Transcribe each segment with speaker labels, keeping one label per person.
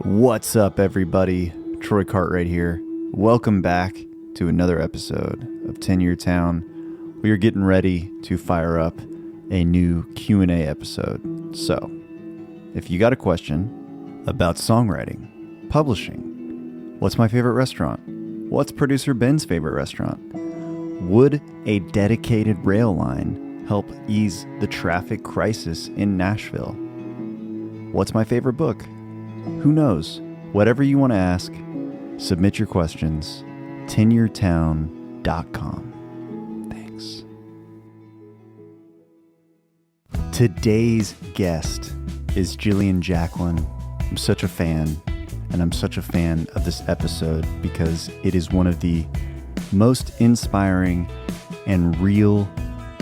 Speaker 1: What's up, everybody? Troy Cartwright here. Welcome back to another episode of 10-Year Town. We are getting ready to fire up a new Q&A episode. So, if you got a question about songwriting, publishing, what's my favorite restaurant? What's producer Ben's favorite restaurant? Would a dedicated rail line help ease the traffic crisis in Nashville? What's my favorite book? Who knows? Whatever you want to ask, submit your questions. 10yeartown.com. Thanks. Today's guest is Jillian Jacqueline. I'm such a fan, and I'm such a fan of this episode because it is one of the most inspiring and real,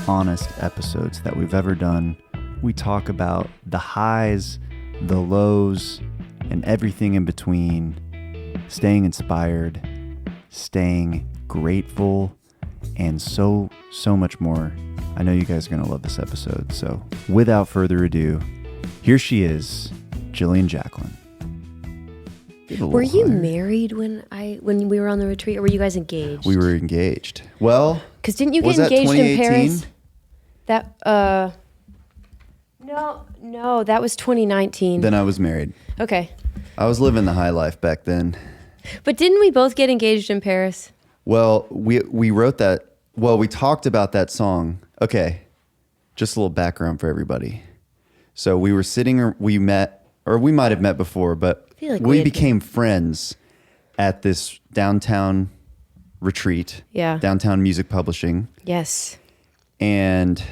Speaker 1: honest episodes that we've ever done. We talk about the highs, the lows, and everything in between, staying inspired, staying grateful, and so much more. I know you guys are going to love this episode. So without further ado, here she is, Jillian Jacqueline.
Speaker 2: Were you married when we were on the retreat, or were you guys engaged?
Speaker 1: We were engaged. Well,
Speaker 2: because didn't you get engaged in Paris? No, that was 2019.
Speaker 1: Then I was married.
Speaker 2: Okay.
Speaker 1: I was living the high life back then.
Speaker 2: But didn't we both get engaged in Paris?
Speaker 1: Well, we wrote that. Well, we talked about that song. Okay, just a little background for everybody. So we were we met, or we might have met before, but
Speaker 2: I feel like
Speaker 1: we became friends at this downtown retreat.
Speaker 2: Yeah.
Speaker 1: Downtown music publishing.
Speaker 2: Yes.
Speaker 1: And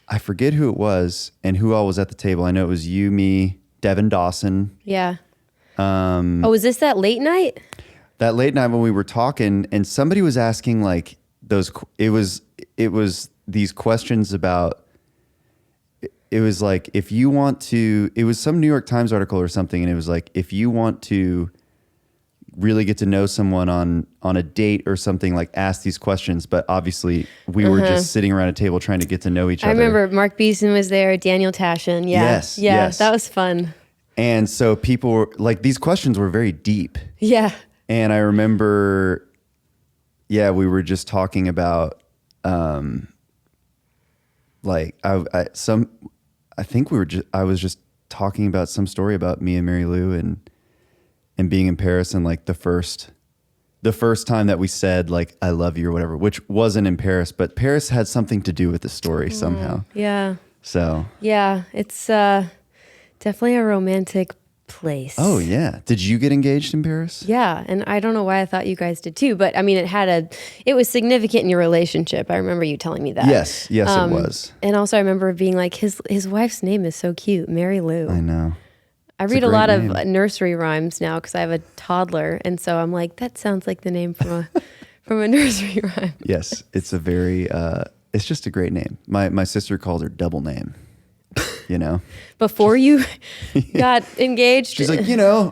Speaker 1: I forget who it was and who all was at the table. I know it was you, me, Devin Dawson.
Speaker 2: Yeah. Was this that late night?
Speaker 1: That late night when we were talking, and somebody was asking like it was these questions about, it was like, if you want to, it was some New York Times article or something, and it was like, if you want to really get to know someone on a date or something, like ask these questions. But obviously we were just sitting around a table trying to get to know each other.
Speaker 2: I remember Mark Beeson was there, Daniel Tashin. Yeah.
Speaker 1: Yes.
Speaker 2: That was fun.
Speaker 1: And so people were like, these questions were very deep. Yeah. And I remember, we were just talking about, I was just talking about some story about me and Mary Lou and being in Paris, and like the first time that we said like, I love you or whatever, which wasn't in Paris, but Paris had something to do with the story somehow.
Speaker 2: Yeah.
Speaker 1: So. Yeah,
Speaker 2: it's definitely a romantic place.
Speaker 1: Oh yeah. Did you get engaged in Paris?
Speaker 2: Yeah. And I don't know why I thought you guys did too, but I mean, it was significant in your relationship. I remember you telling me that.
Speaker 1: Yes, it was.
Speaker 2: And also I remember being like, his wife's name is so cute, Mary Lou.
Speaker 1: I know.
Speaker 2: I read a lot of nursery rhymes now because I have a toddler, and so I'm like, that sounds like the name from a nursery rhyme.
Speaker 1: Yes, it's a very it's just a great name. My sister called her double name. You know,
Speaker 2: before you got engaged,
Speaker 1: she's like,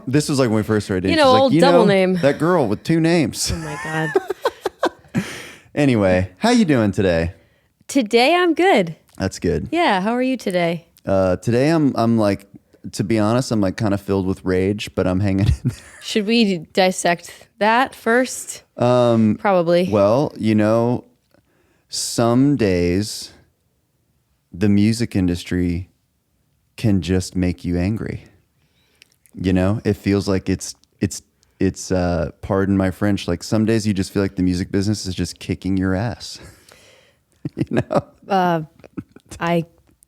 Speaker 1: this was like when we first started dating.
Speaker 2: Old
Speaker 1: like,
Speaker 2: double name.
Speaker 1: That girl with two names.
Speaker 2: Oh my god.
Speaker 1: Anyway, how you doing today?
Speaker 2: Today I'm good.
Speaker 1: That's good.
Speaker 2: Yeah, how are you today?
Speaker 1: Today I'm like, to be honest, I'm like kind of filled with rage, but I'm hanging in there.
Speaker 2: Should we dissect that first? Probably.
Speaker 1: Well, some days the music industry can just make you angry. It feels like it's pardon my French, like some days you just feel like the music business is just kicking your ass.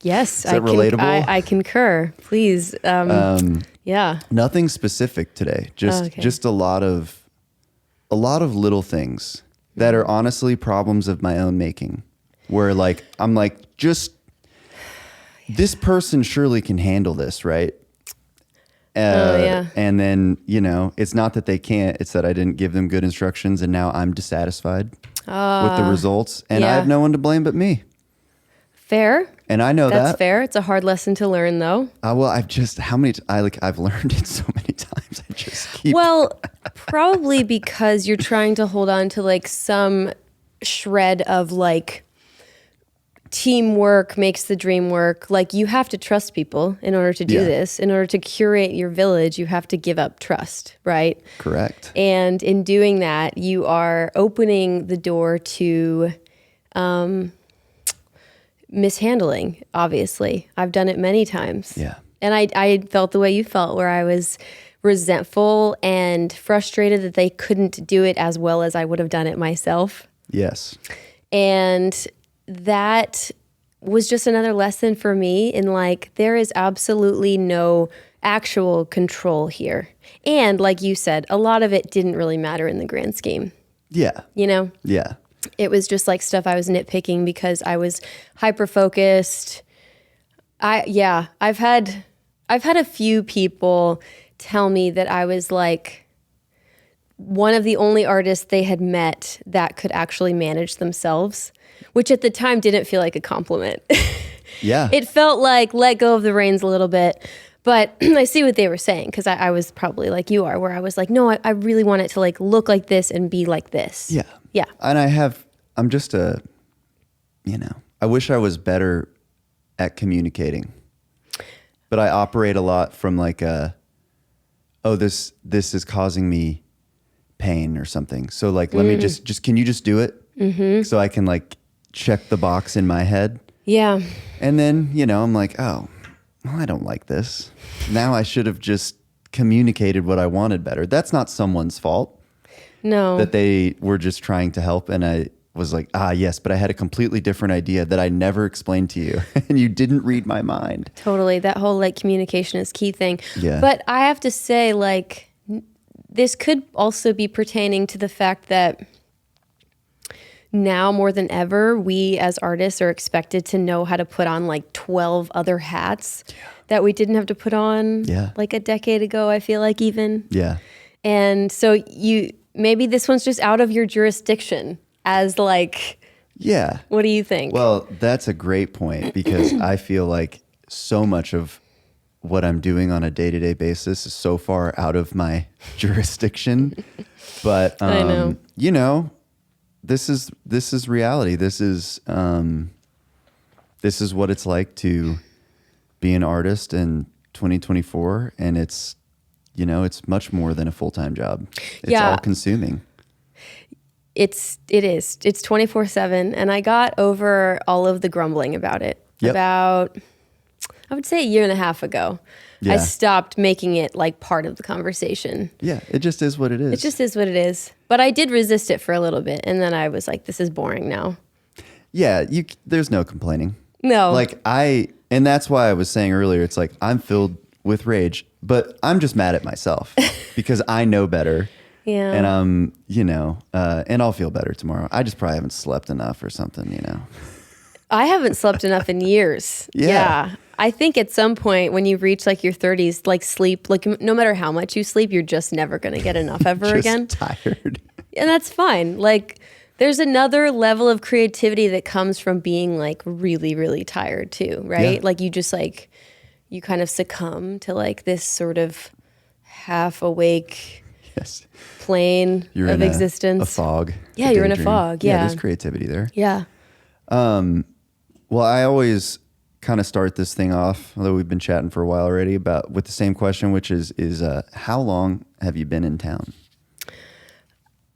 Speaker 2: Yes,
Speaker 1: relatable?
Speaker 2: I concur. Please, yeah.
Speaker 1: Nothing specific today. Just a lot of little things that are honestly problems of my own making. Where like I'm like, just this person surely can handle this, right? And then it's not that they can't; it's that I didn't give them good instructions, and now I'm dissatisfied with the results, and I have no one to blame but me.
Speaker 2: Fair.
Speaker 1: And I know
Speaker 2: that's fair. It's a hard lesson to learn, though.
Speaker 1: Well, I've learned it so many times. I just keep.
Speaker 2: Well, probably because you're trying to hold on to like some shred of like teamwork makes the dream work. Like, you have to trust people in order to do this. In order to curate your village, you have to give up trust, right?
Speaker 1: Correct.
Speaker 2: And in doing that, you are opening the door to mishandling, obviously. I've done it many times.
Speaker 1: Yeah.
Speaker 2: And I felt the way you felt, where I was resentful and frustrated that they couldn't do it as well as I would have done it myself.
Speaker 1: Yes.
Speaker 2: And that was just another lesson for me in, like, there is absolutely no actual control here. And like you said, a lot of it didn't really matter in the grand scheme.
Speaker 1: Yeah.
Speaker 2: You know?
Speaker 1: Yeah.
Speaker 2: It was just like stuff I was nitpicking because I was hyper-focused. I've had a few people tell me that I was like one of the only artists they had met that could actually manage themselves, which at the time didn't feel like a compliment.
Speaker 1: Yeah.
Speaker 2: It felt like let go of the reins a little bit. But I see what they were saying, because I was probably like you are, where I was like, no, I really want it to like look like this and be like this.
Speaker 1: Yeah.
Speaker 2: Yeah.
Speaker 1: And I'm just I wish I was better at communicating, but I operate a lot from like this is causing me pain or something. So like, let me just, can you just do it? Mm-hmm. So I can like check the box in my head. Yeah. And then, I'm like, oh, well, I don't like this. Now I should have just communicated what I wanted better. That's not someone's fault.
Speaker 2: No.
Speaker 1: That they were just trying to help. And I was like, yes, but I had a completely different idea that I never explained to you. And you didn't read my mind.
Speaker 2: Totally. That whole like communication is key thing.
Speaker 1: Yeah.
Speaker 2: But I have to say, like, this could also be pertaining to the fact that now more than ever, we as artists are expected to know how to put on like 12 other hats that we didn't have to put on like a decade ago, I feel like, even. Yeah. And so maybe this one's just out of your jurisdiction as like, what do you think?
Speaker 1: Well, that's a great point, because I feel like so much of what I'm doing on a day-to-day basis is so far out of my jurisdiction. But,
Speaker 2: I know.
Speaker 1: This is reality. This is what it's like to be an artist in 2024, and it's much more than a full-time job. It's all consuming.
Speaker 2: It is. It's 24/7, and I got over all of the grumbling about it about, I would say, a year and a half ago. Yeah. I stopped making it like part of the conversation.
Speaker 1: Yeah, it just is what it is.
Speaker 2: It just is what it is. But I did resist it for a little bit, and then I was like, this is boring now. Yeah,
Speaker 1: there's no complaining.
Speaker 2: No.
Speaker 1: And that's why I was saying earlier, it's like I'm filled with rage, but I'm just mad at myself because I know better. Yeah. And and I'll feel better tomorrow. I just probably haven't slept enough or something,
Speaker 2: I haven't slept enough in years. Yeah. I think at some point when you reach like your 30s, like sleep, like no matter how much you sleep, you're just never going to get enough ever again.
Speaker 1: Tired.
Speaker 2: And that's fine. Like there's another level of creativity that comes from being like really, really tired too, right? Yeah. Like you just like, you kind of succumb to like this sort of half awake plane of existence.
Speaker 1: A fog.
Speaker 2: Yeah, you're in a fog. Yeah.
Speaker 1: There's creativity there.
Speaker 2: Yeah.
Speaker 1: Well, I always kind of start this thing off, although we've been chatting for a while already, with the same question, which is how long have you been in town?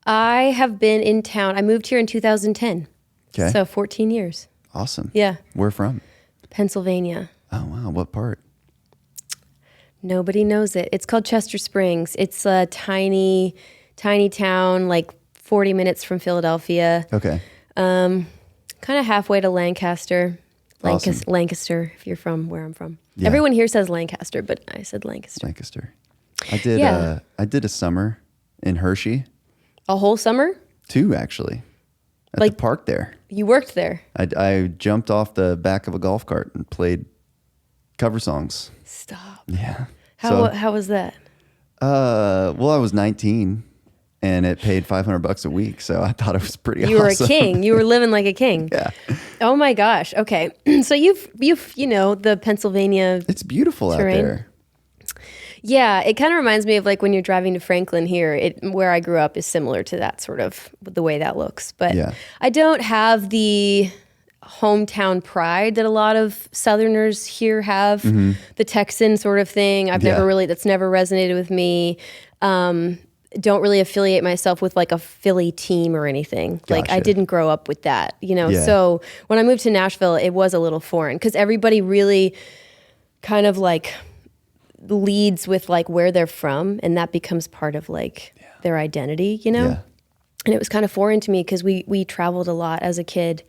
Speaker 2: I have been in town. I moved here in 2010. Okay. So 14 years.
Speaker 1: Awesome.
Speaker 2: Yeah.
Speaker 1: Where from?
Speaker 2: Pennsylvania.
Speaker 1: Oh, wow. What part?
Speaker 2: Nobody knows it. It's called Chester Springs. It's a tiny, tiny town, like 40 minutes from Philadelphia. Okay. Kind of halfway to Lancaster.
Speaker 1: Awesome.
Speaker 2: Lancaster, if you're from where I'm from. Yeah. Everyone here says Lancaster, but I said Lancaster.
Speaker 1: Lancaster. I did a summer in Hershey.
Speaker 2: A whole summer?
Speaker 1: 2, actually. At the park there.
Speaker 2: You worked there?
Speaker 1: I jumped off the back of a golf cart and played cover songs.
Speaker 2: Stop.
Speaker 1: Yeah.
Speaker 2: How was that?
Speaker 1: Well, I was 19 and it paid $500 a week, so I thought it was pretty awesome.
Speaker 2: You were a king. You were living like a king.
Speaker 1: Yeah.
Speaker 2: Oh my gosh. Okay. So you've the Pennsylvania
Speaker 1: It's beautiful terrain. Out there.
Speaker 2: Yeah, it kind of reminds me of like when you're driving to Franklin here. Where I grew up is similar to that sort of the way that looks. But I don't have the hometown pride that a lot of Southerners here have, the Texan sort of thing. That's never resonated with me. Don't really affiliate myself with like a Philly team or anything.
Speaker 1: Gotcha.
Speaker 2: Like I didn't grow up with that,
Speaker 1: Yeah.
Speaker 2: So when I moved to Nashville, it was a little foreign because everybody really kind of like leads with like where they're from, and that becomes part of like their identity,
Speaker 1: Yeah.
Speaker 2: And it was kind of foreign to me because we traveled a lot as a kid,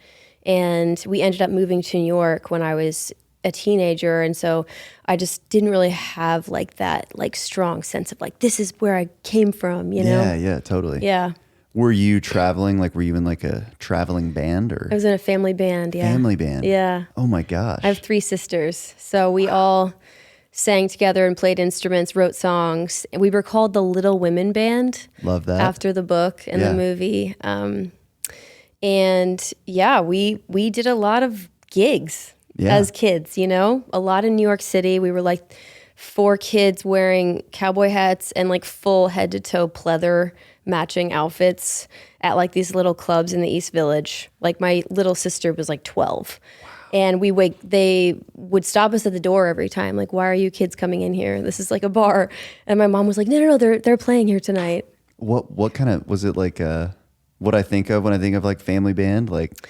Speaker 2: and we ended up moving to New York when I was a teenager, and so I just didn't really have like that like strong sense of like this is where I came from,
Speaker 1: Yeah, totally.
Speaker 2: Yeah.
Speaker 1: Were you traveling? Like, were you in like a traveling band or?
Speaker 2: I was in a family band. Yeah.
Speaker 1: Family band.
Speaker 2: Yeah.
Speaker 1: Oh my gosh.
Speaker 2: I have 3 sisters, so we all sang together and played instruments, wrote songs. We were called the Little Women Band.
Speaker 1: Love that.
Speaker 2: After the book and the movie. And yeah, we did a lot of gigs as kids, a lot in New York City. We were like 4 kids wearing cowboy hats and like full head to toe pleather matching outfits at like these little clubs in the East Village. Like my little sister was like 12. And they would stop us at the door every time. Like, why are you kids coming in here? This is like a bar. And my mom was like, no, they're playing here tonight.
Speaker 1: What kind of, was it like what I think of when I think of like family band? Like,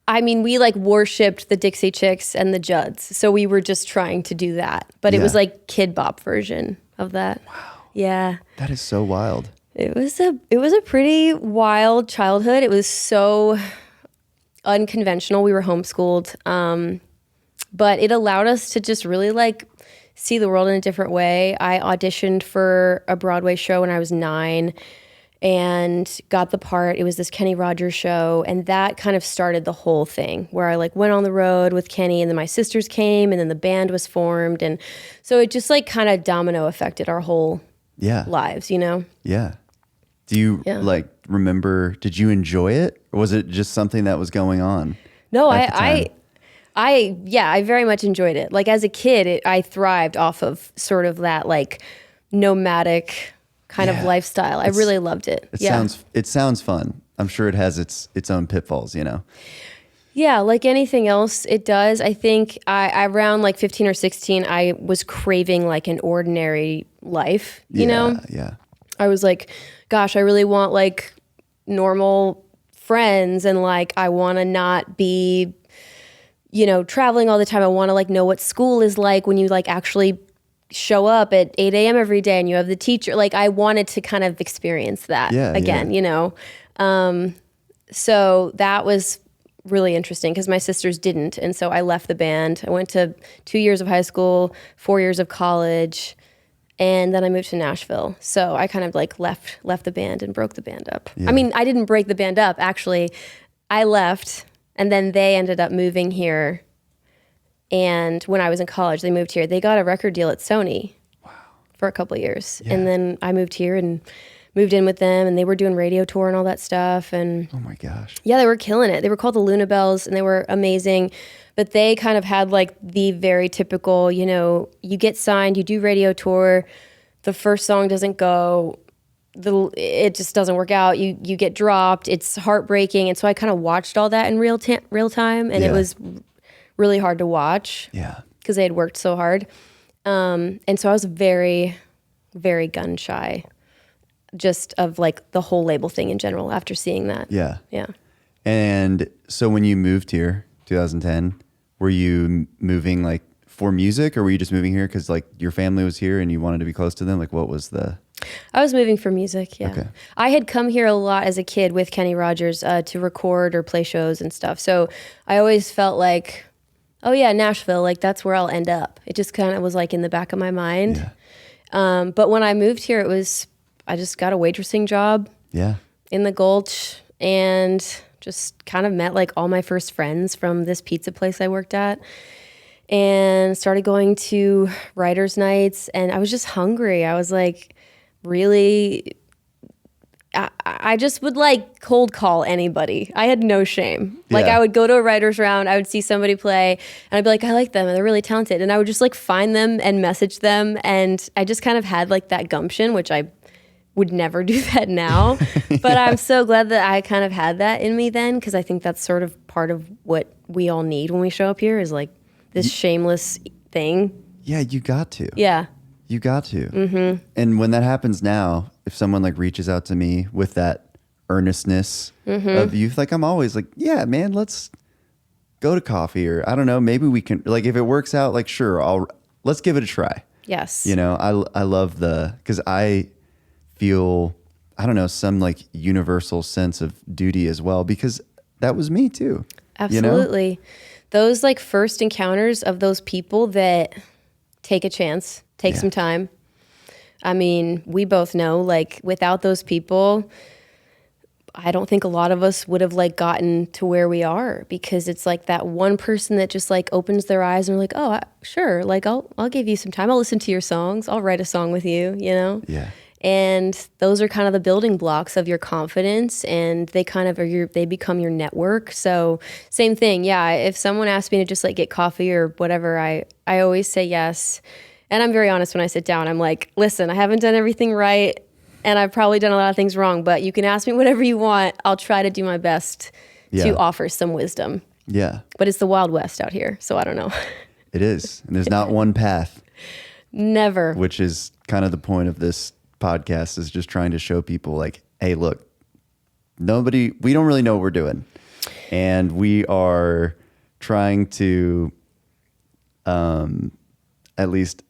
Speaker 2: I mean, we like worshipped the Dixie Chicks and the Judds. So we were just trying to do that. But it was like Kid Bop version of that. Wow. Yeah.
Speaker 1: That is so wild.
Speaker 2: It was a pretty wild childhood. It was so unconventional. We were homeschooled. But it allowed us to just really like see the world in a different way. I auditioned for a Broadway show when I was 9 and got the part. It was this Kenny Rogers show, and that kind of started the whole thing where I like went on the road with Kenny, and then my sisters came, and then the band was formed, and so it just like kind of domino affected our whole lives,
Speaker 1: Yeah. Do you like remember, did you enjoy it, or was it just something that was going on?
Speaker 2: No, I very much enjoyed it. Like as a kid, I thrived off of sort of that like nomadic kind of lifestyle. I really loved it.
Speaker 1: It sounds fun. I'm sure it has its own pitfalls,
Speaker 2: Yeah, like anything else, it does. I think I around like 15 or 16, I was craving like an ordinary life, you know?
Speaker 1: Yeah.
Speaker 2: I was like, gosh, I really want like normal friends, and like I want to not be, traveling all the time. I want to like know what school is like when you like actually show up at 8 a.m. every day and you have the teacher. Like I wanted to kind of experience that again, So that was really interesting because my sisters didn't. And so I left the band. I went to 2 years of high school, 4 years of college, and then I moved to Nashville. So I kind of like left the band and broke the band up.
Speaker 1: Yeah.
Speaker 2: I mean, I didn't break the band up, actually. I left, and then they ended up moving here. And when I was in college, they moved here. They got a record deal at Sony for a couple of years. Yeah. And then I moved here and moved in with them, and they were doing radio tour and all that stuff. And
Speaker 1: oh my gosh.
Speaker 2: Yeah, they were killing it. They were called the Luna Bells, and they were amazing. But they kind of had like the very typical, you get signed, you do radio tour, the first song doesn't go, it just doesn't work out. You get dropped. It's heartbreaking. And so I kind of watched all that in real time, and it was really hard to watch.
Speaker 1: Yeah.
Speaker 2: Because they had worked so hard. And so I was very, very gun shy, just of like the whole label thing in general after seeing that.
Speaker 1: Yeah.
Speaker 2: Yeah.
Speaker 1: And so when you moved here, 2010, were you moving like for music, or were you just moving here because like your family was here and you wanted to be close to them? Like what was the...
Speaker 2: I was moving for music, yeah.
Speaker 1: Okay.
Speaker 2: I had come here a lot as a kid with Kenny Rogers to record or play shows and stuff. So I always felt like, oh yeah, Nashville, like that's where I'll end up. It just kind of was like in the back of my mind. Yeah. But when I moved here, I just got a waitressing job in the Gulch, and just kind of met like all my first friends from this pizza place I worked at, and started going to writers' nights, and I was just hungry. I was like, really, I just would like cold call anybody. I had no shame. Like I would go to a writer's round, I would see somebody play, and I'd be like, I like them and they're really talented. And I would just like find them and message them. And I just kind of had like that gumption, which I would never do that now. But I'm so glad that I kind of had that in me then, because I think that's sort of part of what we all need when we show up here is like this shameless thing.
Speaker 1: Yeah, you got to.
Speaker 2: Yeah.
Speaker 1: You got to. Mm-hmm. And when that happens now, if someone like reaches out to me with that earnestness of youth, like I'm always like, yeah, man, let's go to coffee, or I don't know, maybe we can, like, if it works out, like, sure, let's give it a try.
Speaker 2: Yes.
Speaker 1: You know, I love because I feel, I don't know, some like universal sense of duty as well, because that was me too.
Speaker 2: Absolutely.
Speaker 1: You know?
Speaker 2: Those like first encounters of those people that take a chance, take some time. I mean, we both know, like, without those people, I don't think a lot of us would have like gotten to where we are, because it's like that one person that just like opens their eyes and we're like, oh, sure. Like, I'll give you some time. I'll listen to your songs. I'll write a song with you, you know?
Speaker 1: Yeah.
Speaker 2: And those are kind of the building blocks of your confidence, and they kind of they become your network. So same thing. Yeah. If someone asks me to just like get coffee or whatever, I always say yes. And I'm very honest when I sit down. I'm like, listen, I haven't done everything right, and I've probably done a lot of things wrong, but you can ask me whatever you want. I'll try to do my best to offer some wisdom.
Speaker 1: Yeah.
Speaker 2: But it's the Wild West out here, so I don't know.
Speaker 1: It is. And there's not one path.
Speaker 2: Never.
Speaker 1: Which is kind of the point of this podcast, is just trying to show people like, hey, look, we don't really know what we're doing. And we are trying to, at least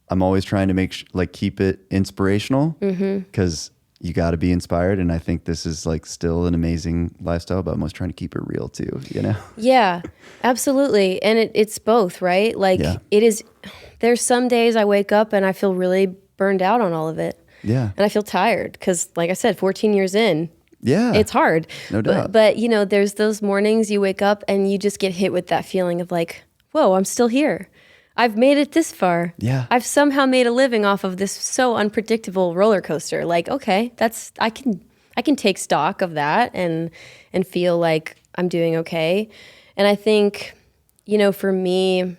Speaker 1: I'm always trying to keep it inspirational, because you got to be inspired. And I think this is like still an amazing lifestyle, but I'm always trying to keep it real too, you know?
Speaker 2: Yeah, absolutely. And it's both, right? Like it is, there's some days I wake up and I feel really burned out on all of it.
Speaker 1: Yeah.
Speaker 2: And I feel tired because, like I said, 14 years in, it's hard.
Speaker 1: No doubt.
Speaker 2: But, you know, there's those mornings you wake up and you just get hit with that feeling of like, whoa, I'm still here. I've made it this far.
Speaker 1: Yeah.
Speaker 2: I've somehow made a living off of this so unpredictable roller coaster. Like, okay, I can take stock of that and feel like I'm doing okay. And I think, you know, for me,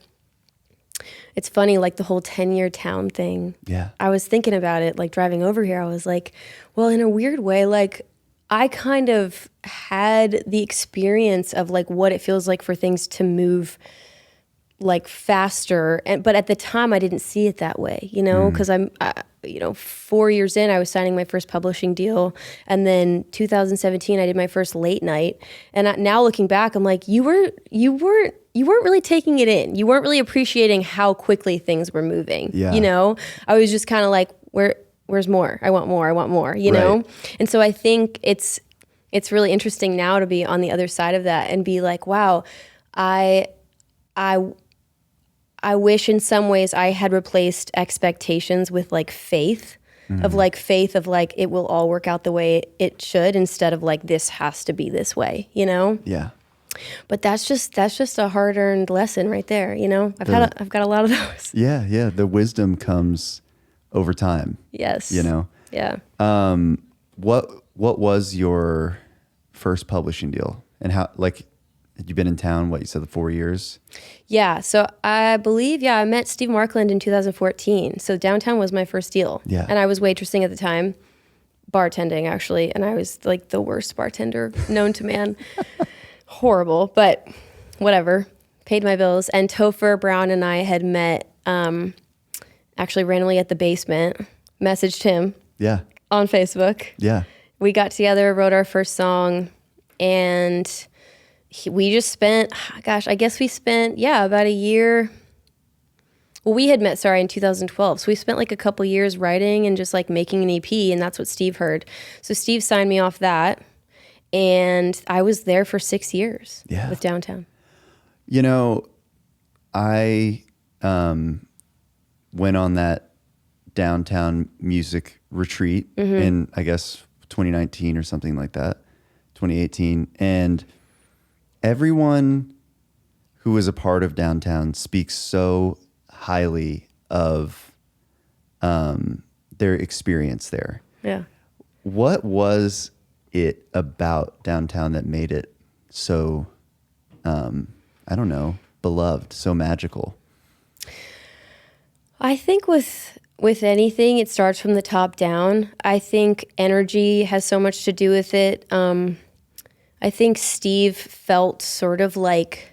Speaker 2: it's funny, like the whole 10-year town thing.
Speaker 1: Yeah.
Speaker 2: I was thinking about it, like driving over here. I was like, well, in a weird way, like I kind of had the experience of like what it feels like for things to move like faster. But at the time I didn't see it that way, you know, because you know, 4 years in, I was signing my first publishing deal. And then 2017, I did my first late night. And now looking back, I'm like, you weren't really taking it in. You weren't really appreciating how quickly things were moving.
Speaker 1: Yeah.
Speaker 2: You know, I was just kind of like, where's more? I want more, you know? And so I think it's really interesting now to be on the other side of that and be like, wow, I wish in some ways I had replaced expectations with like faith of like it will all work out the way it should, instead of like this has to be this way, you know?
Speaker 1: Yeah.
Speaker 2: But that's just a hard-earned lesson right there, you know? I've got a lot of those.
Speaker 1: Yeah, yeah. The wisdom comes over time.
Speaker 2: Yes.
Speaker 1: You know?
Speaker 2: Yeah.
Speaker 1: What was your first publishing deal? And how, like, had you been in town, what you said, 4 years? Yeah.
Speaker 2: So I believe, I met Steve Markland in 2014. So downtown was my first deal.
Speaker 1: Yeah.
Speaker 2: And I was waitressing at the time, bartending actually. And I was like the worst bartender known to man. Horrible, but whatever. Paid my bills. And Topher Brown and I had met actually randomly at the basement, messaged him on Facebook.
Speaker 1: Yeah.
Speaker 2: We got together, wrote our first song, and we just spent, about a year. Well, we had met, in 2012. So we spent like a couple years writing and just like making an EP, and that's what Steve heard. So Steve signed me off that, and I was there for 6 years with Downtown.
Speaker 1: You know, I went on that Downtown music retreat in, I guess, 2019 or something like that, 2018. And everyone who was a part of Downtown speaks so highly of their experience there.
Speaker 2: Yeah.
Speaker 1: What was it about Downtown that made it so, I don't know, beloved, so magical?
Speaker 2: I think with anything, it starts from the top down. I think energy has so much to do with it. I think Steve felt sort of like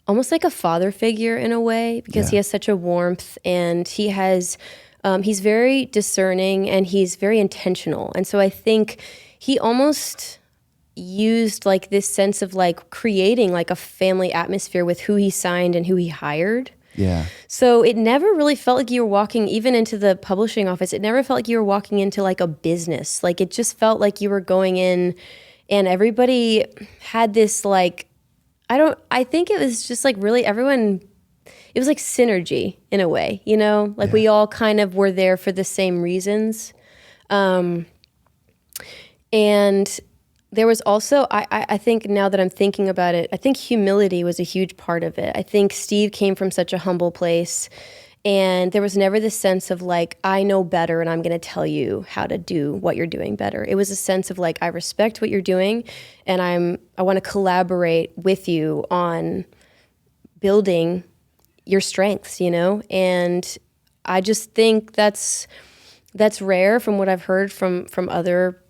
Speaker 2: almost like a father figure in a way, because he has such a warmth, and he's very discerning, and he's very intentional. And so I think he almost used like this sense of like creating like a family atmosphere with who he signed and who he hired.
Speaker 1: Yeah.
Speaker 2: So it never really felt like you were walking, even into the publishing office, it never felt like you were walking into like a business. Like it just felt like you were going in and everybody had this like, I think it was just like really everyone, it was like synergy in a way, you know, like we all kind of were there for the same reasons. And there was also, I think now that I'm thinking about it, I think humility was a huge part of it. I think Steve came from such a humble place, and there was never this sense of like, I know better and I'm going to tell you how to do what you're doing better. It was a sense of like, I respect what you're doing, and I want to collaborate with you on building your strengths, you know? And I just think that's rare from what I've heard from other,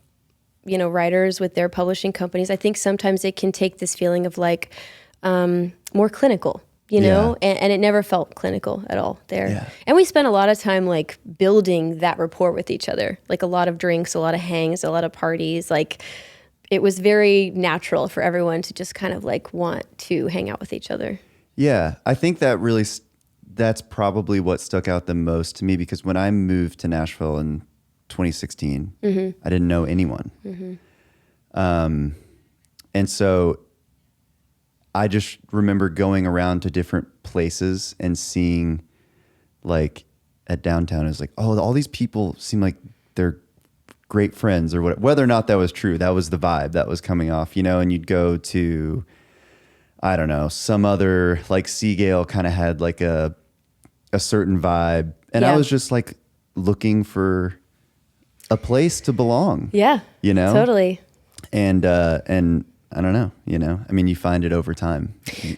Speaker 2: you know, writers with their publishing companies. I think sometimes it can take this feeling of like more clinical, you know, and it never felt clinical at all there. Yeah. And we spent a lot of time like building that rapport with each other, like a lot of drinks, a lot of hangs, a lot of parties. Like it was very natural for everyone to just kind of like want to hang out with each other.
Speaker 1: Yeah, I think that really, that's probably what stuck out the most to me, because when I moved to Nashville in 2016, I didn't know anyone. And so I just remember going around to different places and seeing, like at downtown, it was like, oh, all these people seem like they're great friends, or whether or not that was true. That was the vibe that was coming off, you know. And you'd go to, I don't know, some other, like Seagale kind of had like a certain vibe. And I was just like looking for a place to belong.
Speaker 2: Yeah.
Speaker 1: You know?
Speaker 2: Totally.
Speaker 1: And I don't know, you know, I mean, you find it over time.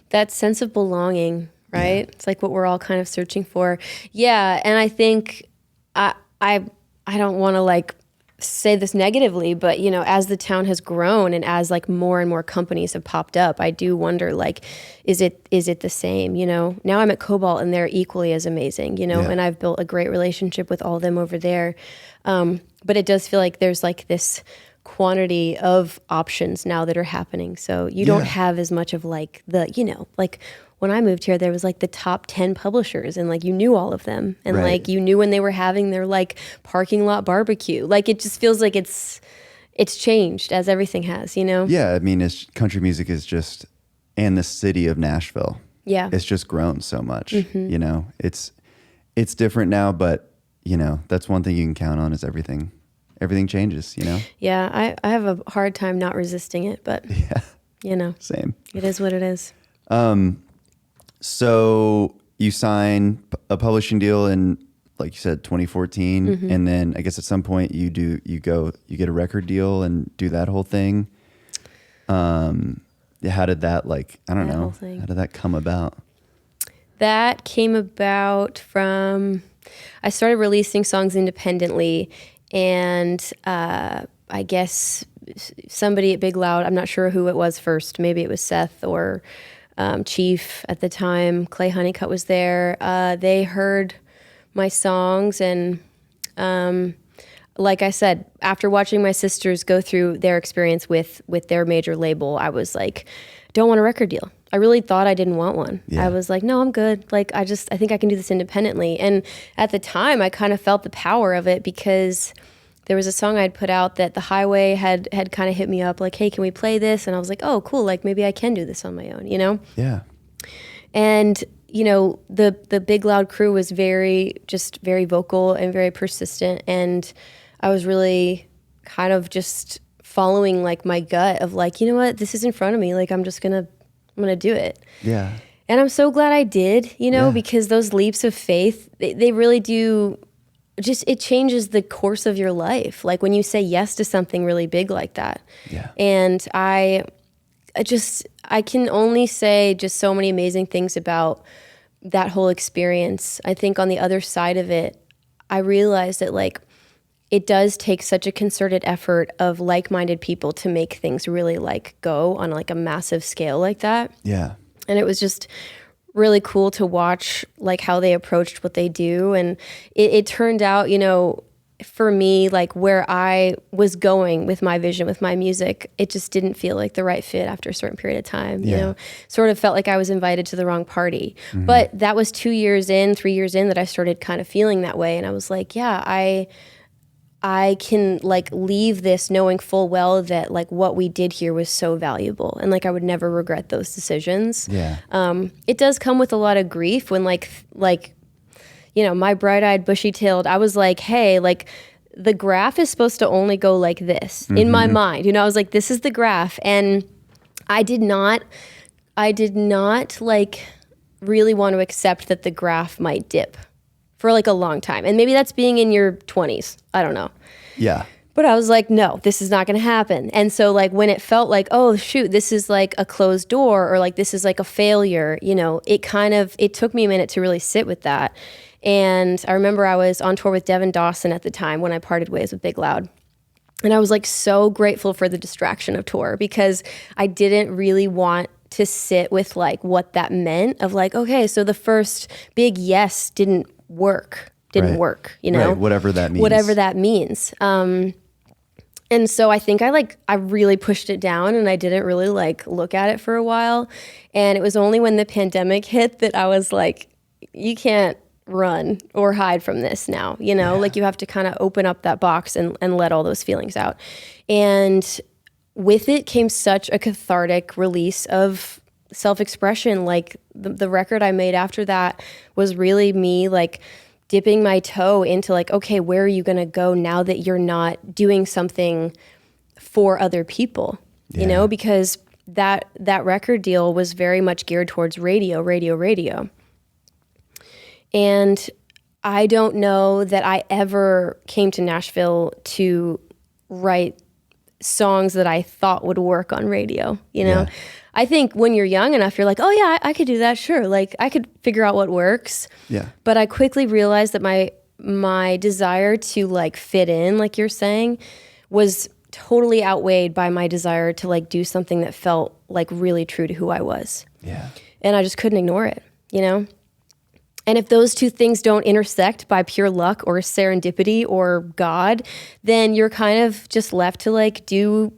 Speaker 2: That sense of belonging, right? Yeah. It's like what we're all kind of searching for. Yeah. And I think I don't want to like say this negatively, but you know, as the town has grown and as like more and more companies have popped up, I do wonder like, is it the same? You know, now I'm at Cobalt and they're equally as amazing, you know, and I've built a great relationship with all of them over there. But it does feel like there's like this quantity of options now that are happening. So you don't have as much of like the, you know, like when I moved here, there was like the top 10 publishers and like you knew all of them. And like you knew when they were having their like parking lot barbecue. Like it just feels like it's changed, as everything has, you know?
Speaker 1: Yeah, I mean, country music is just, and the city of Nashville. Yeah. It's just grown so much, you know? It's different now, but you know, that's one thing you can count on is everything changes, you know?
Speaker 2: Yeah, I have a hard time not resisting it, but you know,
Speaker 1: same.
Speaker 2: It is what it is.
Speaker 1: So you sign a publishing deal in, like you said, 2014, and then I guess at some point you get a record deal and do that whole thing. How did that, like, I don't know, how did that come about?
Speaker 2: That came about from, I started releasing songs independently, and I guess somebody at Big Loud, I'm not sure who it was first, maybe it was Seth or Chief at the time, Clay Honeycutt was there. They heard my songs, and like I said, after watching my sisters go through their experience with their major label, I was like, don't want a record deal. I really thought I didn't want one. Yeah. I was like, no, I'm good. Like, I think I can do this independently. And at the time, I kind of felt the power of it, because there was a song I'd put out that the Highway had kind of hit me up like, hey, can we play this? And I was like, oh, cool. Like maybe I can do this on my own, you know? Yeah. And, you know, the Big Loud crew was very vocal and very persistent. And I was really kind of just following like my gut of like, you know what, this is in front of me. Like, I'm going to do it. Yeah. And I'm so glad I did, you know, because those leaps of faith, they really do just, it changes the course of your life. Like when you say yes to something really big like that. Yeah. And I can only say just so many amazing things about that whole experience. I think on the other side of it, I realized that like, it does take such a concerted effort of like-minded people to make things really like go on like a massive scale like that. Yeah. And it was just really cool to watch like how they approached what they do. And it turned out, you know, for me, like where I was going with my vision, with my music, it just didn't feel like the right fit after a certain period of time, you know, sort of felt like I was invited to the wrong party. But that was 3 years in that I started kind of feeling that way. And I was like, yeah, I can like leave this knowing full well that like what we did here was so valuable, and like I would never regret those decisions.
Speaker 1: Yeah.
Speaker 2: It does come with a lot of grief when like, you know, my bright-eyed, bushy-tailed, I was like, hey, like the graph is supposed to only go like this in my mind. You know, I was like, this is the graph. And I did not like really want to accept that the graph might dip for like a long time. And maybe that's being in your 20s. I don't know.
Speaker 1: Yeah.
Speaker 2: But I was like, no, this is not going to happen. And so like when it felt like, oh shoot, this is like a closed door, or like this is like a failure, you know, it took me a minute to really sit with that. And I remember I was on tour with Devin Dawson at the time when I parted ways with Big Loud. And I was like so grateful for the distraction of tour, because I didn't really want to sit with like what that meant of like, okay, so the first big yes didn't work, you know?
Speaker 1: Right. Whatever that means.
Speaker 2: And so I think I really pushed it down, and I didn't really like look at it for a while. And it was only when the pandemic hit that I was like, you can't run or hide from this now, you know, like you have to kind of open up that box and let all those feelings out. And with it came such a cathartic release of self-expression. Like the record I made after that was really me like dipping my toe into like, okay, where are you going to go now that you're not doing something for other people, you know, because that record deal was very much geared towards radio. And I don't know that I ever came to Nashville to write songs that I thought would work on radio, you know? Yeah. I think when you're young enough, you're like, oh yeah, I could do that, sure. Like I could figure out what works. Yeah. But I quickly realized that my desire to like fit in, like you're saying, was totally outweighed by my desire to like do something that felt like really true to who I was. Yeah. And I just couldn't ignore it, you know? And if those two things don't intersect by pure luck or serendipity or God, then you're kind of just left to like do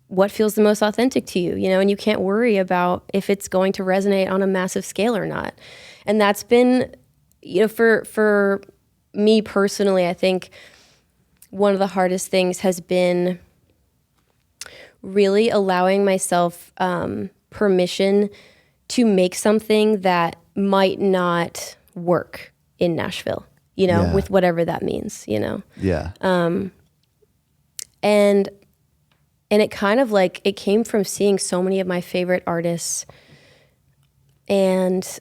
Speaker 2: what feels the most authentic to you, you know, and you can't worry about if it's going to resonate on a massive scale or not. And that's been, you know, for me personally, I think one of the hardest things has been really allowing myself permission to make something that might not work in Nashville, you know, with whatever that means, you know? Yeah. And it kind of like, it came from seeing so many of my favorite artists and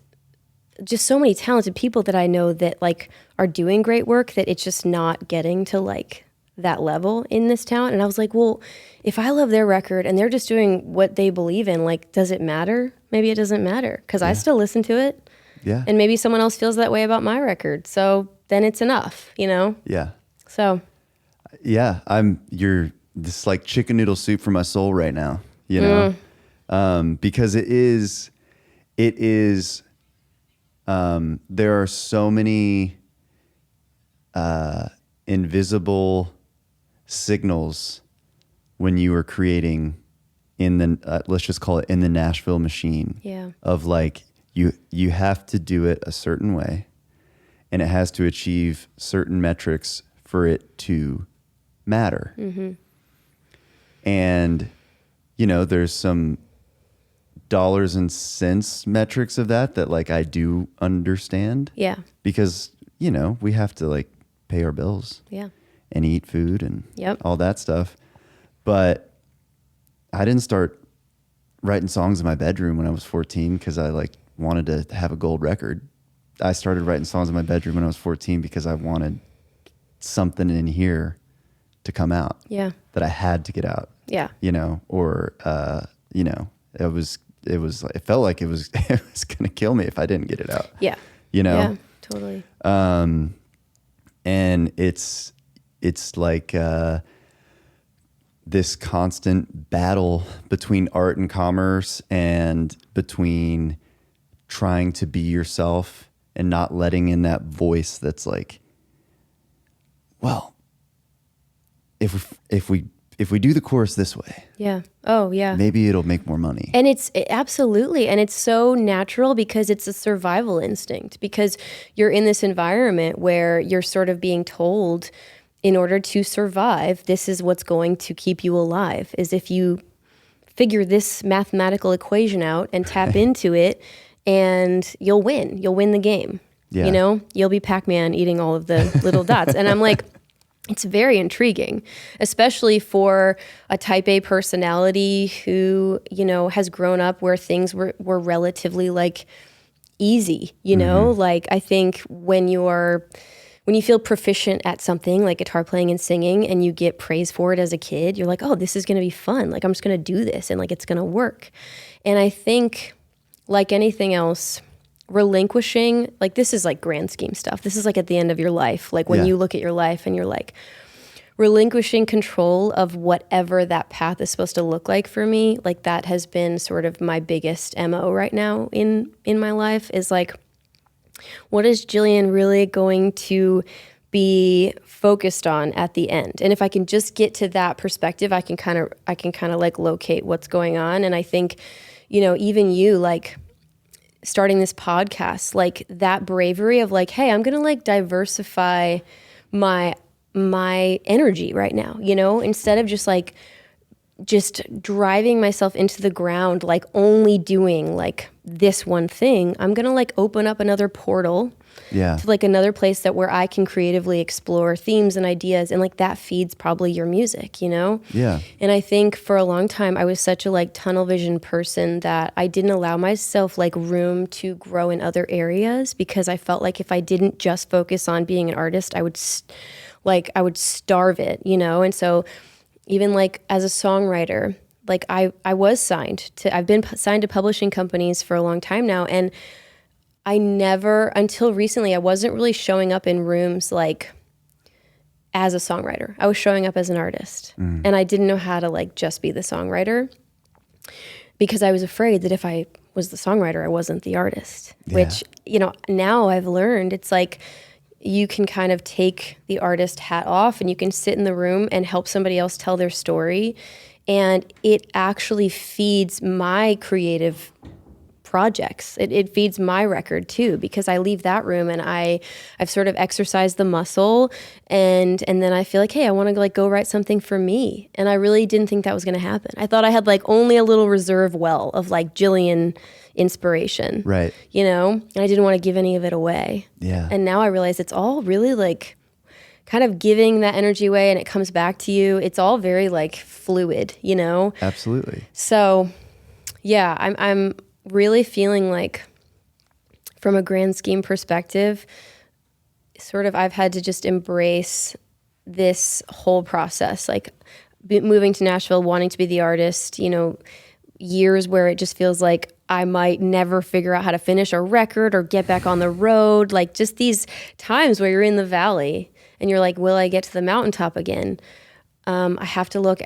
Speaker 2: just so many talented people that I know that like are doing great work, that it's just not getting to like that level in this town. And I was like, well, if I love their record and they're just doing what they believe in, like, does it matter? Maybe it doesn't matter, because I still listen to it. Yeah. And maybe someone else feels that way about my record. So then it's enough, you know? Yeah. So.
Speaker 1: Yeah. You're this like chicken noodle soup for my soul right now, you know? Because it is, there are so many invisible signals when you are creating in the, let's just call it in the Nashville machine. Yeah. Of like, you have to do it a certain way, and it has to achieve certain metrics for it to matter. Mm-hmm. And, you know, there's some dollars and cents metrics of that like I do understand. Yeah. Because, you know, we have to like pay our bills. Yeah. And eat food and all that stuff. But I didn't start writing songs in my bedroom when I was 14 because I like wanted to have a gold record. I started writing songs in my bedroom when I was 14 because I wanted something in here to come out. Yeah. That I had to get out. Yeah. You know, or you know, it felt like it was gonna kill me if I didn't get it out. Yeah. You know? Yeah, totally. And it's like this constant battle between art and commerce, and between trying to be yourself and not letting in that voice that's like, well, if we do the chorus this way,
Speaker 2: Yeah. Oh, yeah.
Speaker 1: maybe it'll make more money.
Speaker 2: And absolutely. And it's so natural because it's a survival instinct, because you're in this environment where you're sort of being told, in order to survive, this is what's going to keep you alive, is if you figure this mathematical equation out and tap into it, and you'll win. You'll win the game.
Speaker 1: Yeah.
Speaker 2: You know, you'll be Pac-Man eating all of the little dots. And I'm like, it's very intriguing, especially for a type A personality who, you know, has grown up where things were relatively like easy, you know, like I think when you feel proficient at something like guitar playing and singing and you get praise for it as a kid, you're like, oh, this is going to be fun. Like, I'm just going to do this and like, it's going to work. And I think like anything else, relinquishing, like this is like grand scheme stuff. This is like at the end of your life. Like when you look at your life and you're like, relinquishing control of whatever that path is supposed to look like for me, like that has been sort of my biggest MO right now in my life, is like, what is Jillian really going to be focused on at the end? And if I can just get to that perspective, I can kind of like locate what's going on. And I think, you know, even you, like starting this podcast, like that bravery of like, hey, I'm going to like diversify my energy right now, you know, instead of just driving myself into the ground, like only doing like this one thing, I'm going to like open up another portal to like another place where I can creatively explore themes and ideas. And like that feeds probably your music, you know?
Speaker 1: Yeah.
Speaker 2: And I think for a long time, I was such a like tunnel vision person that I didn't allow myself like room to grow in other areas, because I felt like if I didn't just focus on being an artist, I would starve it, you know? And so even like as a songwriter, like I've been signed to publishing companies for a long time now. And I never, until recently, I wasn't really showing up in rooms like as a songwriter. I was showing up as an artist. And I didn't know how to like just be the songwriter, because I was afraid that if I was the songwriter, I wasn't the artist, which, you know, now I've learned it's like, you can kind of take the artist hat off and you can sit in the room and help somebody else tell their story. And it actually feeds my creative projects. It feeds my record too, because I leave that room and I've sort of exercised the muscle, and then I feel like, hey, I want to like go write something for me. And I really didn't think that was going to happen. I thought I had like only a little reserve well of like Jillian inspiration,
Speaker 1: right?
Speaker 2: You know, and I didn't want to give any of it away.
Speaker 1: Yeah.
Speaker 2: And now I realize it's all really like kind of giving that energy away, and it comes back to you. It's all very like fluid, you know?
Speaker 1: Absolutely.
Speaker 2: So yeah, I'm really feeling like from a grand scheme perspective, sort of I've had to just embrace this whole process, like moving to Nashville, wanting to be the artist, you know, years where it just feels like I might never figure out how to finish a record or get back on the road. Like just these times where you're in the valley and you're like, will I get to the mountaintop again? I have to look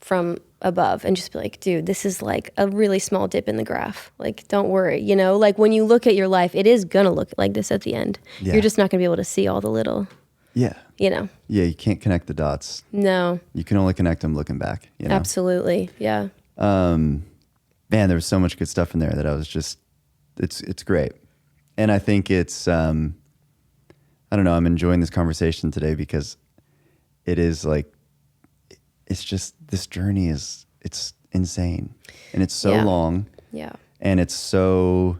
Speaker 2: from above and just be like, dude, this is like a really small dip in the graph. Like, don't worry, you know, like when you look at your life, it is gonna look like this at the end. Yeah. You're just not gonna be able to see all the little, you know. Yeah,
Speaker 1: you can't connect the dots.
Speaker 2: No.
Speaker 1: You can only connect them looking back, you know?
Speaker 2: Absolutely, yeah.
Speaker 1: Man, there was so much good stuff in there that I was just, it's great. And I think it's, I don't know, I'm enjoying this conversation today because it is like, it's just, this journey it's insane, and it's so long.
Speaker 2: Yeah.
Speaker 1: And it's so,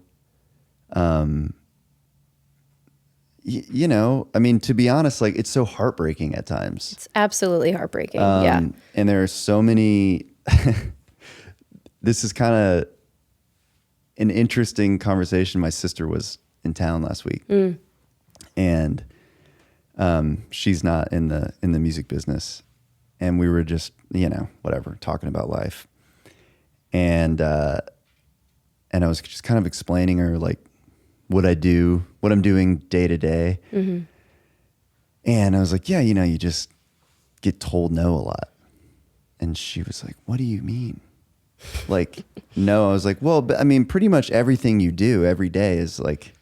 Speaker 1: you know, I mean, to be honest, like it's so heartbreaking at times.
Speaker 2: It's absolutely heartbreaking. Yeah.
Speaker 1: And there are so many, this is kind of an interesting conversation. My sister was in town last week, and she's not in the music business. And we were just, you know, whatever, talking about life. And I was just kind of explaining her like what I do, what I'm doing day to day. Mm-hmm. And I was like, yeah, you know, you just get told no a lot. And she was like, what do you mean? Like, no. I was like, well, but I mean, pretty much everything you do every day is like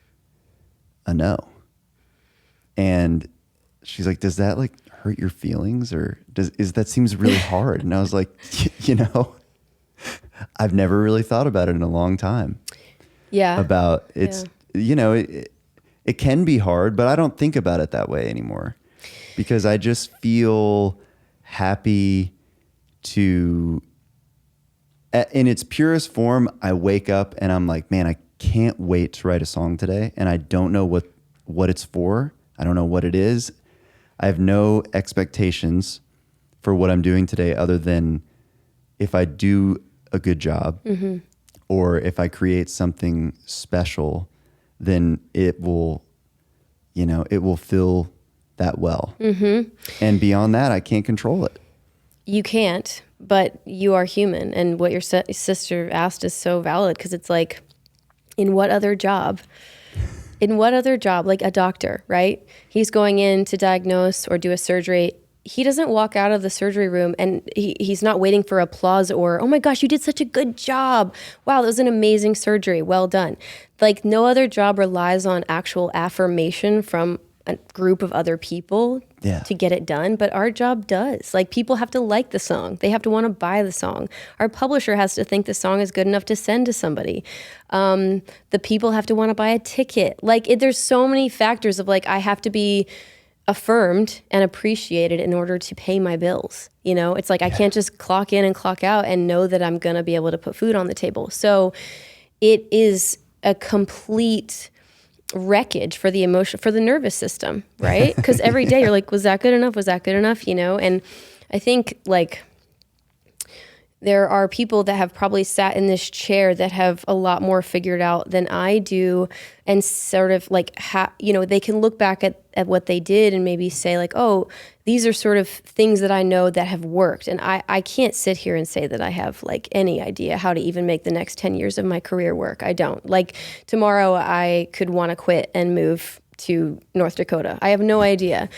Speaker 1: a no. And she's like, does that like hurt your feelings, or that seems really hard? And I was like, I've never really thought about it in a long time.
Speaker 2: Yeah.
Speaker 1: About it's, it can be hard, but I don't think about it that way anymore, because I just feel happy to, in its purest form, I wake up and I'm like, man, I can't wait to write a song today. And I don't know what it's for. I don't know what it is. I have no expectations for what I'm doing today, other than if I do a good job, mm-hmm. or if I create something special, then it will fill that well. Mm-hmm. And beyond that, I can't control it.
Speaker 2: You can't, but you are human. And what your sister asked is so valid, because it's like, in what other job, like a doctor, right? He's going in to diagnose or do a surgery. He doesn't walk out of the surgery room and he's not waiting for applause or, oh my gosh, you did such a good job. Wow, that was an amazing surgery. Well done. Like, no other job relies on actual affirmation from a group of other people to get it done. But our job does. Like, people have to like the song. They have to want to buy the song. Our publisher has to think the song is good enough to send to somebody. The people have to want to buy a ticket. Like, there's so many factors of like, I have to be affirmed and appreciated in order to pay my bills. It's like, I can't just clock in and clock out and know that I'm going to be able to put food on the table. So it is a complete wreckage for the emotion, for the nervous system, right? Because every day you're like, was that good enough? Was that good enough? And I think like there are people that have probably sat in this chair that have a lot more figured out than I do, and sort of like, they can look back at what they did and maybe say like, oh, these are sort of things that I know that have worked. And I can't sit here and say that I have like any idea how to even make the next 10 years of my career work. I don't. Like, tomorrow I could want to quit and move to North Dakota. I have no idea.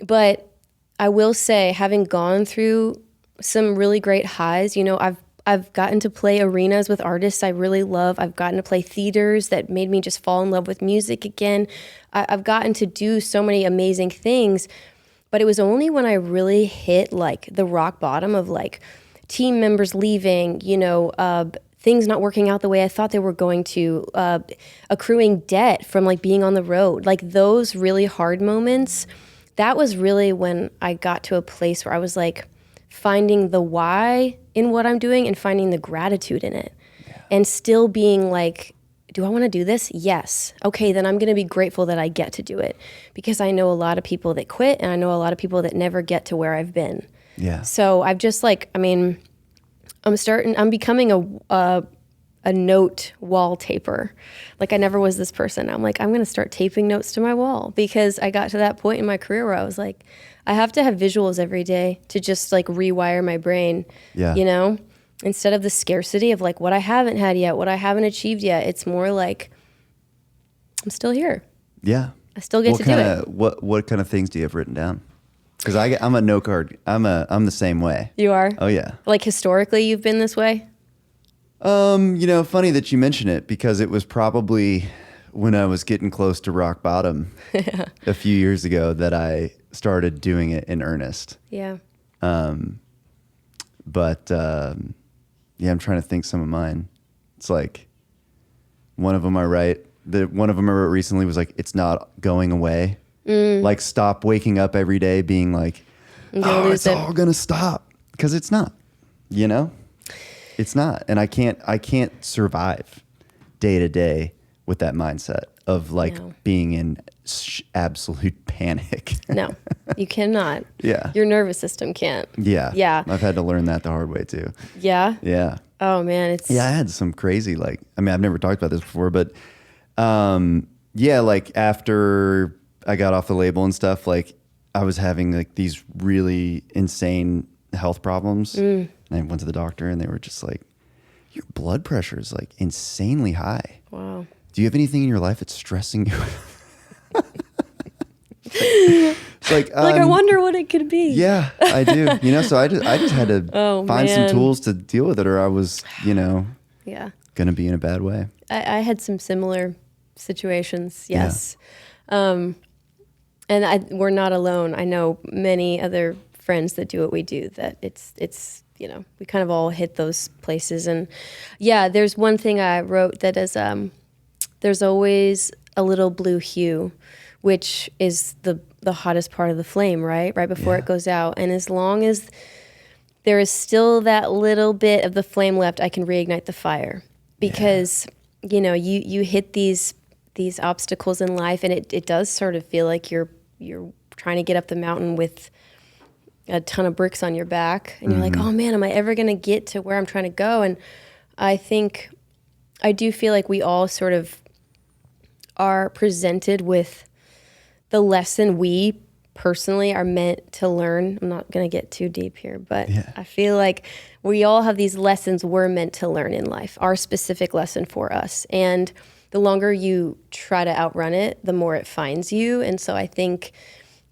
Speaker 2: But I will say, having gone through some really great highs, I've gotten to play arenas with artists I really love. I've gotten to play theaters that made me just fall in love with music again. I've gotten to do so many amazing things, but it was only when I really hit like the rock bottom of like team members leaving, things not working out the way I thought they were going to, accruing debt from like being on the road, like those really hard moments. That was really when I got to a place where I was like finding the why in what I'm doing and finding the gratitude in it, and still being like, do I want to do this? Yes. Okay, then I'm going to be grateful that I get to do it, because I know a lot of people that quit, and I know a lot of people that never get to where I've been.
Speaker 1: Yeah.
Speaker 2: So I've just like, I'm becoming a note wall taper. Like, I never was this person. I'm like, I'm going to start taping notes to my wall, because I got to that point in my career where I was like, I have to have visuals every day to just like rewire my brain, instead of the scarcity of like what I haven't had yet, what I haven't achieved yet. It's more like, I'm still here.
Speaker 1: Yeah.
Speaker 2: I still get to do it.
Speaker 1: What kind of things do you have written down? Because I'm a note card. I'm the same way.
Speaker 2: You are?
Speaker 1: Oh yeah.
Speaker 2: Like, historically you've been this way?
Speaker 1: Funny that you mention it, because it was probably when I was getting close to rock bottom a few years ago that I started doing it in earnest.
Speaker 2: Yeah.
Speaker 1: I'm trying to think some of mine. It's like one of them I wrote recently was like, it's not going away. Like, stop waking up every day being like, it's all gonna stop, because it's not, it's not. And I can't survive day to day with that mindset of like being in absolute panic.
Speaker 2: No, you cannot.
Speaker 1: Yeah.
Speaker 2: Your nervous system can't.
Speaker 1: Yeah.
Speaker 2: Yeah.
Speaker 1: I've had to learn that the hard way too.
Speaker 2: Yeah.
Speaker 1: Yeah.
Speaker 2: Oh man,
Speaker 1: I had some crazy, like, I've never talked about this before, but like after I got off the label and stuff, like I was having like these really insane health problems. And I went to the doctor and they were just like, your blood pressure is like insanely high.
Speaker 2: Wow.
Speaker 1: Do you have anything in your life that's stressing you? Like,
Speaker 2: I wonder what it could be.
Speaker 1: Yeah, I do. So I just had to find some tools to deal with it, or I was,
Speaker 2: yeah,
Speaker 1: gonna be in a bad way.
Speaker 2: I had some similar situations. Yes. Yeah. And we're not alone. I know many other friends that do what we do, that it's we kind of all hit those places. And yeah, there's one thing I wrote that is, there's always a little blue hue, which is the hottest part of the flame, right before it goes out. And as long as there is still that little bit of the flame left, I can reignite the fire, because you hit these obstacles in life, and it does sort of feel like you're trying to get up the mountain with a ton of bricks on your back, and you're like, oh man, am I ever going to get to where I'm trying to go? And I do feel like we all sort of are presented with the lesson we personally are meant to learn. I'm not going to get too deep here, but I feel like we all have these lessons we're meant to learn in life, our specific lesson for us. And the longer you try to outrun it, the more it finds you. And so I think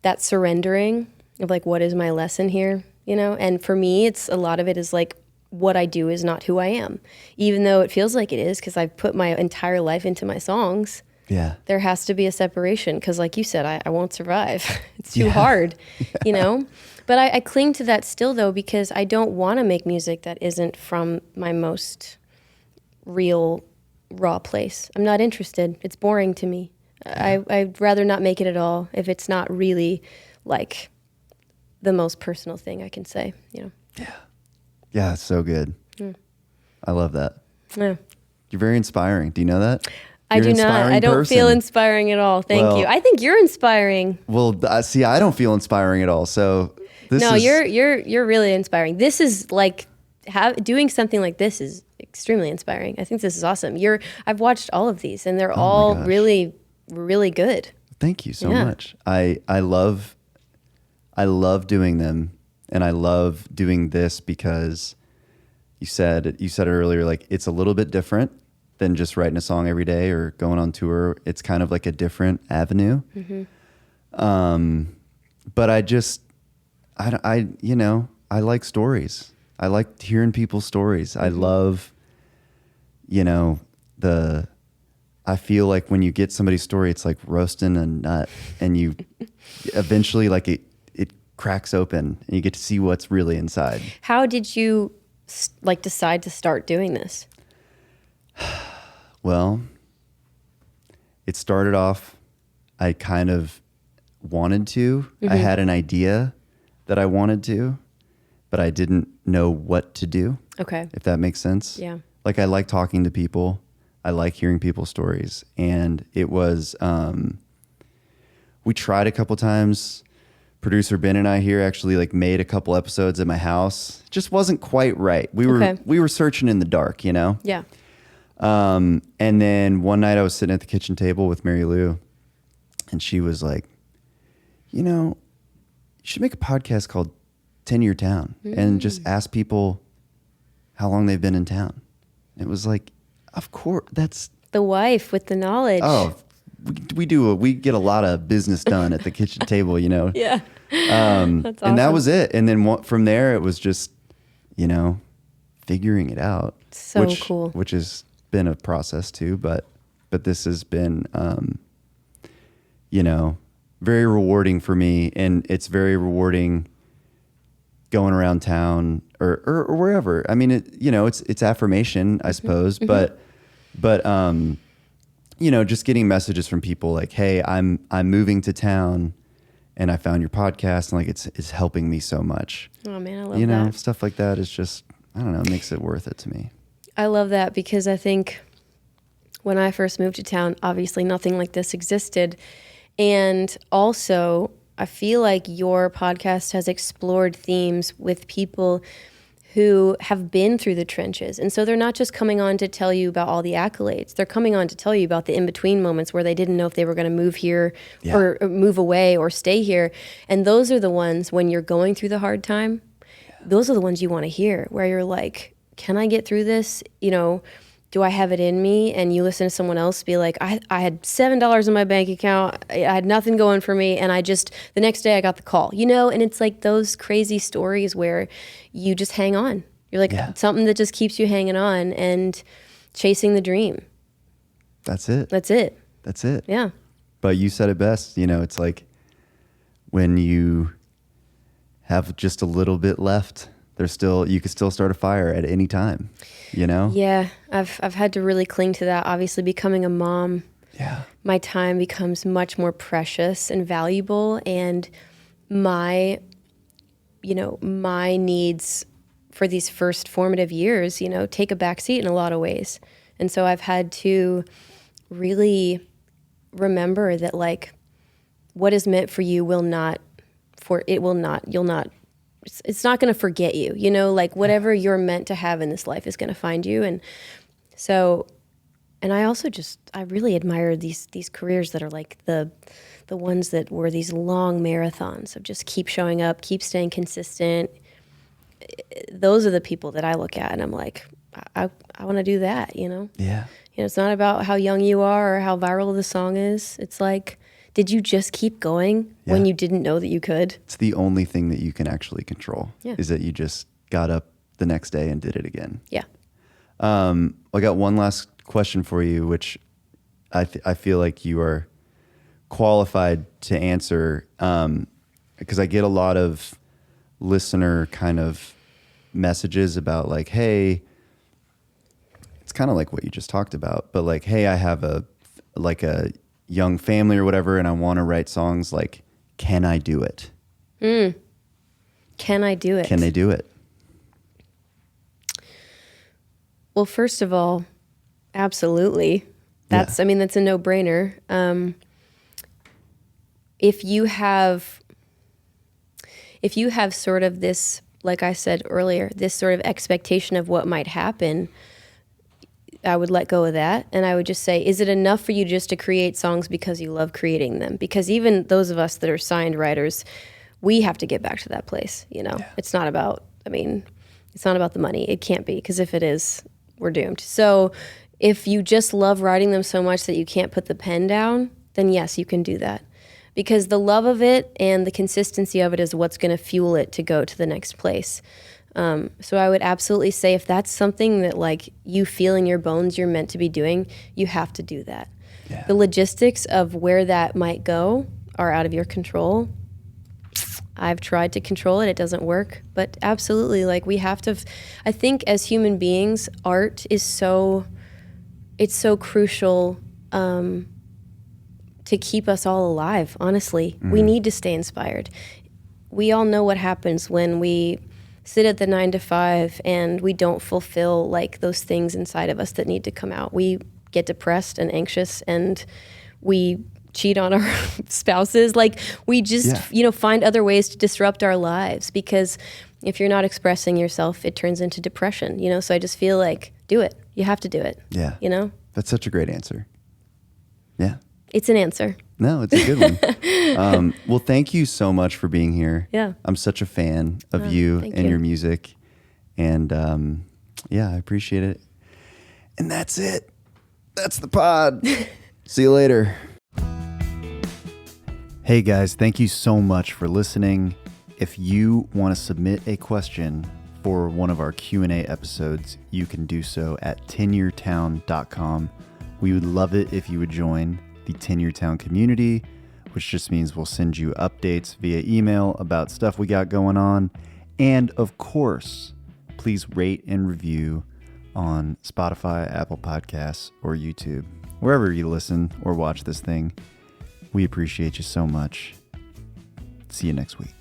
Speaker 2: that surrendering of like, what is my lesson here? And for me, a lot of it is like, what I do is not who I am, even though it feels like it is, because I've put my entire life into my songs. Yeah, there has to be a separation, because like you said, I won't survive. It's too hard, But I cling to that still, though, because I don't want to make music that isn't from my most real, raw place. I'm not interested. It's boring to me. I'd rather not make it at all if it's not really like the most personal thing I can say, Yeah.
Speaker 1: Yeah, it's so good. I love that.
Speaker 2: Yeah.
Speaker 1: You're very inspiring. Do you know that?
Speaker 2: I do not. I don't feel inspiring at all. Thank you. I think you're inspiring.
Speaker 1: Well, see, I don't feel inspiring at all. So
Speaker 2: you're really inspiring. This is like doing something like this is extremely inspiring. I think this is awesome. I've watched all of these, and they're all really, really good. Thank you so
Speaker 1: much. I love doing them, and I love doing this because you said it earlier, like it's a little bit different than just writing a song every day or going on tour. It's kind of like a different avenue. But I like stories. I like hearing people's stories. I love, I feel like when you get somebody's story, it's like roasting a nut, and you eventually like it cracks open and you get to see what's really inside.
Speaker 2: How did you decide to start doing this?
Speaker 1: Well, it started off, I kind of wanted to. I had an idea that I wanted to, but I didn't know what to do. Okay. If that makes sense. Yeah. Like, I like talking to people. I like hearing people's stories. And it was, we tried a couple times. Producer Ben and I here actually like made a couple episodes at my house. It just wasn't quite right. We were searching in the dark, Yeah. And then one night I was sitting at the kitchen table with Mary Lou, and she was like, you should make a podcast called 10-Year Town and just ask people how long they've been in town. It was like, of course, that's
Speaker 2: the wife with the knowledge.
Speaker 1: Oh, we get a lot of business done at the kitchen table, Yeah. That's awesome. And that was it. And then from there, it was just, figuring it out.
Speaker 2: So cool.
Speaker 1: Which has been a process too, but this has been, very rewarding for me. And it's very rewarding going around town or wherever. I mean, it's affirmation, I suppose, but just getting messages from people like, hey, I'm moving to town and I found your podcast, and like it's helping me so much.
Speaker 2: Oh man, I love that.
Speaker 1: Stuff like that is just, I don't know, it makes it worth it to me.
Speaker 2: I love that, because I think when I first moved to town, obviously nothing like this existed. And also, I feel like your podcast has explored themes with people who have been through the trenches. And so they're not just coming on to tell you about all the accolades. They're coming on to tell you about the in-between moments where they didn't know if they were going to move here or move away or stay here. And those are the ones, when you're going through the hard time, those are the ones you want to hear, where you're like, can I get through this? Do do I have it in me? And you listen to someone else be like, I had $7 in my bank account. I had nothing going for me. And the next day I got the call, and it's like those crazy stories where you just hang on. You're like something that just keeps you hanging on and chasing the dream.
Speaker 1: That's it.
Speaker 2: That's it.
Speaker 1: That's it.
Speaker 2: Yeah.
Speaker 1: But you said it best. It's like when you have just a little bit left, you could still start a fire at any time, Yeah.
Speaker 2: I've had to really cling to that. Obviously, becoming a mom, my time becomes much more precious and valuable, and my needs for these first formative years, take a backseat in a lot of ways. And so I've had to really remember that, like, what is meant for you it's not going to forget you, like whatever you're meant to have in this life is going to find you. And so, and I also I really admire these careers that are like the ones that were these long marathons of just keep showing up, keep staying consistent. Those are the people that I look at and I'm like, I want to do that,
Speaker 1: Yeah.
Speaker 2: It's not about how young you are or how viral the song is. It's like, did you just keep going when you didn't know that you could?
Speaker 1: It's the only thing that you can actually control is that you just got up the next day and did it again.
Speaker 2: Yeah.
Speaker 1: I got one last question for you, which I feel like you are qualified to answer, because I get a lot of listener kind of messages about like, hey, it's kind of like what you just talked about, but like, hey, I have a young family or whatever, and I want to write songs. Like, can I do it?
Speaker 2: Can I do it?
Speaker 1: Can they do it?
Speaker 2: Well, first of all, absolutely. That's a no-brainer. If you have sort of this, like I said earlier, this sort of expectation of what might happen, I would let go of that. And I would just say, is it enough for you just to create songs because you love creating them? Because even those of us that are signed writers, we have to get back to that place. It's not about the money. It can't be, because if it is, we're doomed. So if you just love writing them so much that you can't put the pen down, then yes, you can do that. Because the love of it and the consistency of it is what's going to fuel it to go to the next place. So I would absolutely say if that's something that like you feel in your bones you're meant to be doing, you have to do that. Yeah. The logistics of where that might go are out of your control. I've tried to control it. It doesn't work. But absolutely, like we have to, I think as human beings, art is it's so crucial to keep us all alive, honestly. Mm-hmm. We need to stay inspired. We all know what happens when we sit at the 9 to 5 and we don't fulfill like those things inside of us that need to come out. We get depressed and anxious and we cheat on our spouses. Like we just, find other ways to disrupt our lives, because if you're not expressing yourself, it turns into depression, So I just feel like, do it. You have to do it.
Speaker 1: Yeah. That's such a great answer. Yeah.
Speaker 2: It's an answer.
Speaker 1: No, it's a good one. Well, thank you so much for being here.
Speaker 2: Yeah.
Speaker 1: I'm such a fan of you and your music. And I appreciate it. And that's it. That's the pod. See you later. Hey guys, thank you so much for listening. If you want to submit a question for one of our Q&A episodes, you can do so at tenuretowne.com. We would love it if you would join the Tenure Town community, which just means we'll send you updates via email about stuff we got going on. And of course, please rate and review on Spotify, Apple Podcasts, or YouTube. Wherever you listen or watch this thing, we appreciate you so much. See you next week.